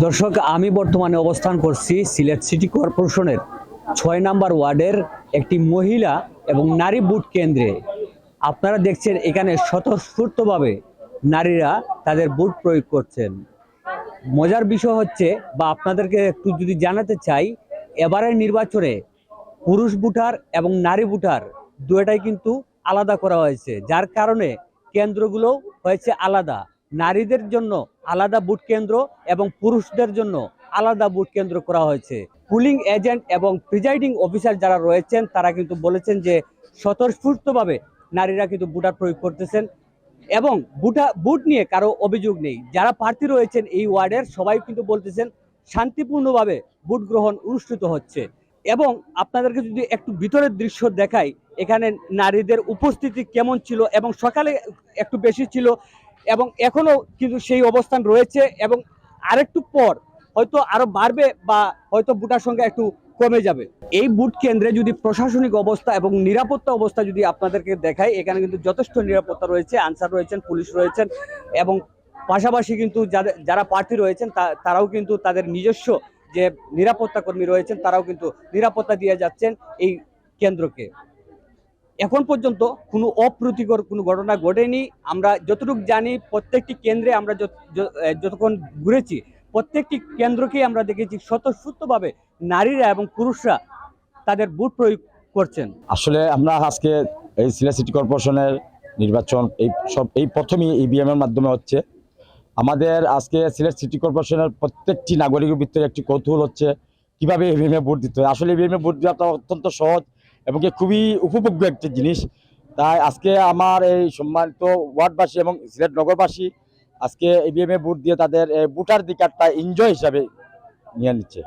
দর্শক, আমি বর্তমানে অবস্থান করছি সিলেট সিটি কর্পোরেশনের ৬ নম্বর ওয়ার্ডের একটি মহিলা এবং নারী ভোট কেন্দ্রে। আপনারা দেখছেন এখানে স্বতঃস্ফূর্তভাবে নারীরা তাদের ভোট প্রয়োগ করছেন। মজার বিষয় হচ্ছে, বা আপনাদেরকে একটু যদি জানাতে চাই, এবারের নির্বাচনে পুরুষ ভোটার এবং নারী ভোটার দুটাই কিন্তু আলাদা করা হয়েছে, যার কারণে কেন্দ্রগুলো হয়েছে আলাদা। নারীদের জন্য আলাদা ভোট কেন্দ্র এবং পুরুষদের জন্য আলাদা ভোট কেন্দ্র করা হয়েছে। পুলিং এজেন্ট এবং প্রিজাইডিং অফিসার যারা রয়েছেন তারা কিন্তু বলেছেন যে স্বতঃস্ফূর্তভাবে নারীরা কিন্তু ভোটার প্রয়োগ করতেছেন এবং ভোট নিয়ে কারো অভিযোগ নেই। যারা প্রার্থী রয়েছেন এই ওয়ার্ডের সবাই কিন্তু বলতেছেন শান্তিপূর্ণভাবে ভোট গ্রহণ অনুষ্ঠিত হচ্ছে। এবং আপনাদেরকে যদি একটু ভিতরের দৃশ্য দেখাই, এখানে নারীদের উপস্থিতি কেমন ছিল, এবং সকালে একটু বেশি ছিল এবং এখনো কিন্তু সেই অবস্থান রয়েছে, এবং আরেকটু পর হয়তো আরো বাড়বে বা হয়তো ভোটার সংখ্যা একটু কমে যাবে। এই ভোট কেন্দ্রে যদি প্রশাসনিক অবস্থা এবং নিরাপত্তা অবস্থা যদি আপনাদেরকে দেখাই, এখানে কিন্তু যথেষ্ট নিরাপত্তা রয়েছে, আনসার রয়েছেন, পুলিশ রয়েছেন, এবং পাশাপাশি কিন্তু যারা প্রার্থী রয়েছেন তারাও কিন্তু তাদের নিজস্ব যে নিরাপত্তা কর্মী রয়েছেন তারাও কিন্তু নিরাপত্তা দিয়ে যাচ্ছেন এই কেন্দ্রকে। এখন পর্যন্ত কোনো অপ্রীতিকর কোনো ঘটনা ঘটেনি। আমরা যতটুকু জানি, প্রত্যেকটি কেন্দ্রে আমরা যতক্ষণ ঘুরেছি প্রত্যেকটি কেন্দ্রকেই আমরা দেখেছি স্বতঃস্ফূর্তভাবে নারীরা এবং পুরুষরা তাদের ভোট প্রয়োগ করছেন। আসলে আমরা আজকে এই সিলেট সিটি কর্পোরেশনের নির্বাচন এই প্রথমই ইভিএম এর মাধ্যমে হচ্ছে। আমাদের আজকে সিলেট সিটি কর্পোরেশনের প্রত্যেকটি নাগরিকের ভিতরে একটি কৌতূহল হচ্ছে কিভাবে ইভিএম এ ভোট দিতে হয়। আসলে ইভিএম এ ভোট দেওয়াটা অত্যন্ত সহজ এবং খুবই উপভোগ্য একটি জিনিস। তাই আজকে আমার এই সম্মানিত ওয়ার্ডবাসী এবং সিলেট নগরবাসী আজকে ইভিএম এ ভোট দিয়ে তাদের ভোটাধিকারটা এনজয় হিসাবে নিয়ে নিচ্ছে।